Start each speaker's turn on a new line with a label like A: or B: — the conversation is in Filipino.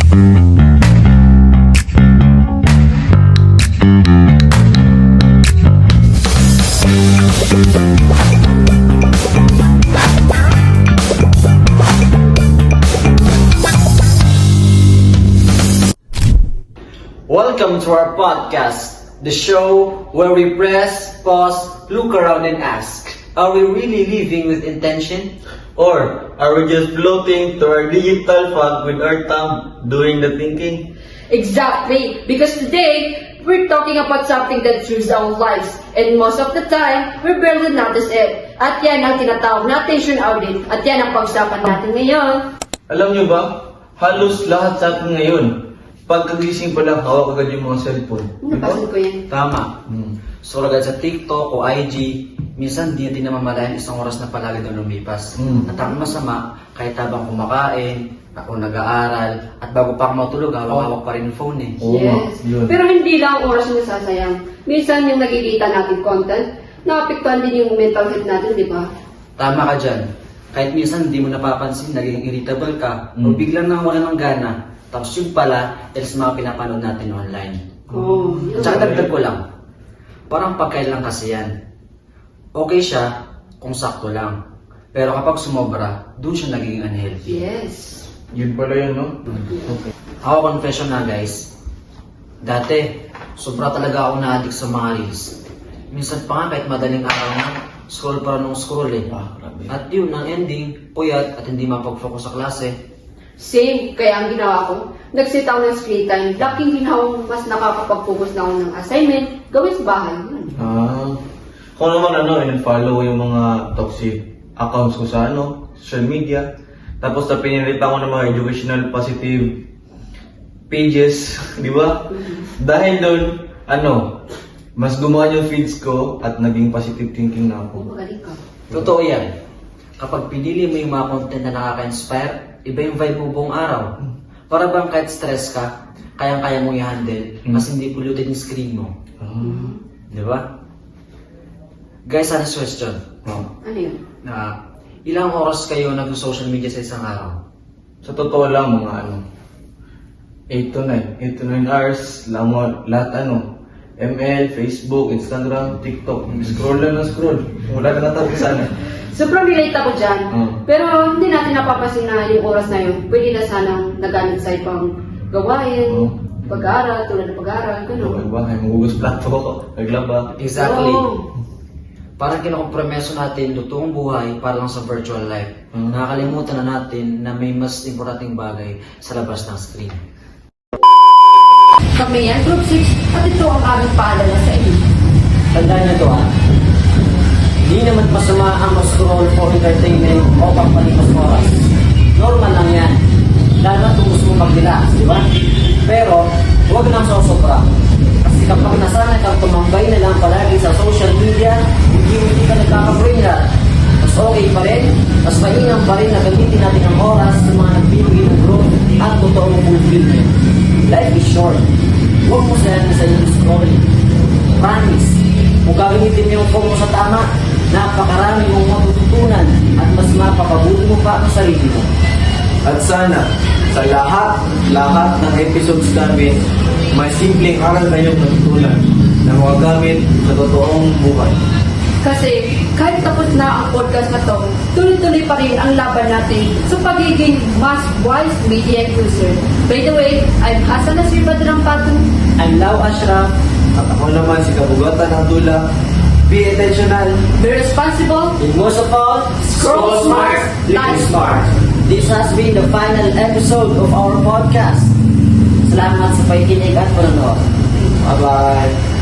A: Welcome to our podcast, the show where we press, pause, look around and ask, are we really living with intention?
B: Or are we just floating to our digital fog with our thumb doing the thinking?
C: Exactly, because today, we're talking about something that chooses our lives, and most of the time, we barely notice it. At yan ang tinatawag na attention audit, at yan ang pag-usapan natin ngayon.
B: Alam nyo ba, halos lahat sa atin ngayon, pagkagising pa lang, hawak agad yung mga cellphone.
C: Napasin ko yan.
A: Tama. So agad sa TikTok o IG, minsan di natin namamalayan isang oras na palagi doon lumipas. At ang masama, kahit habang kumakain, ako nag-aaral, at bago pa ako matulog, hawak pa rin yung phone eh.
B: Oo nga,
C: Yes.
B: yun.
C: Pero hindi lang ang oras na nasasayang. Minsan yung nakikita natin content, naapektuhan din yung mental health natin, di ba?
A: Tama ka dyan. Kahit minsan hindi mo napapansin, naging irritable ka, o biglang nawala ng gana. Tapos yun pala, dahil sa mga pinapanood natin online.
C: Oo. yun.
A: Tsaka dagdag ko lang, parang pagkain lang kasi yan. Okay siya kung sakto lang. Pero kapag sumobra, doon siya nagiging unhealthy.
C: Yes.
B: Yun pala yun, no? Okay.
A: Ako confession na guys, dati, sobra talaga ako na-addict sa mga reels. Minsan pa nga kahit madaling araw na, scroll pa rin ng scroll eh.
B: Grabe.
A: At yun, ang ending, puyat at hindi mapag-focus sa klase.
C: Same, kaya ang ginawa ko, nag-set ako ng screen time. Laking ginawa mas nakakapag-focus na ako ng assignment, gawin sa bahay. Yun.
B: Kung naman in-follow yung mga toxic accounts ko sa social media. Tapos na pinilitan ko ng mga educational positive pages, di ba? Dahil doon, mas gumaan yung feeds ko at naging positive thinking na ako.
C: Magaling ka.
A: Totoo yan. Kapag pinili mo yung mga content na nakaka-inspire, iba yung vibe mo buong araw. Para bang kahit stress ka, kayang-kaya mo i-handle kasi hindi polluted yung screen mo. Di ba? Guys, honest question.
C: Ano yun?
A: Na ilang oras kayo nag-social media sa isang araw?
B: Sa totoo lang, mga 8 to 9 hours lang mo lahat ML, Facebook, Instagram, TikTok. Scroll lang ng scroll. Wala na natapusan.
C: Sobrang relate ako dyan. Pero hindi natin napapansin na yung oras na yun, pwede na sanang nagamit sa ibang gawain, pag-aaral, tulad ng pag-aaral, gano'n.
B: Bahay, magugus plato ako. Naglaba.
A: Exactly.
C: Oo.
A: Parang kinukompromeso natin totoong buhay para lang sa virtual life. Nakakalimutan na natin na may mas importanteng bagay sa labas ng screen.
C: Kami yan, Group 6, at ito ang aming paalala sa inyo.
A: Tandaan niyo to ha. Di naman masama ang mag-scroll for entertainment o pagpalipas oras. Normal lang yan. Lalo na kung gusto mong mag-relax, di ba? Pero, huwag lang sobra. Kasi kapag nasanay kang tumambay na lang palagi sa social media, hindi ka nagkaka-brain rot. Mas okay pa rin, mas mainam pa rin na gamitin natin ang oras sa mga nagbibigay ng growth at totoong fulfillment. Life is short. Huwag mo sayang sa iyong scrolling. Promise, kung gagamitin mo yung phone mo sa tama, napakarami mong matututunan at mas mapapabuti mo pa ang sarili mo.
B: At sana, sa lahat ng episodes namin, may simpleng aral kayong natutunan na magagamit sa totoong buhay.
C: Kasi kahit tapos na ang podcast na to, tuloy-tuloy pa rin ang laban natin sa pagiging mas wise media user. By the way, I'm Hasan Nasir Badrampatu.
A: I'm Lau Ashraf.
B: At ako naman si Kabugatan Abdullah. Be intentional.
C: Be responsible.
A: And most of all,
C: Scroll smart, live
A: smart. This has been the final episode of our podcast. Salamat sa pakikinig at panonood.
B: Bye-bye.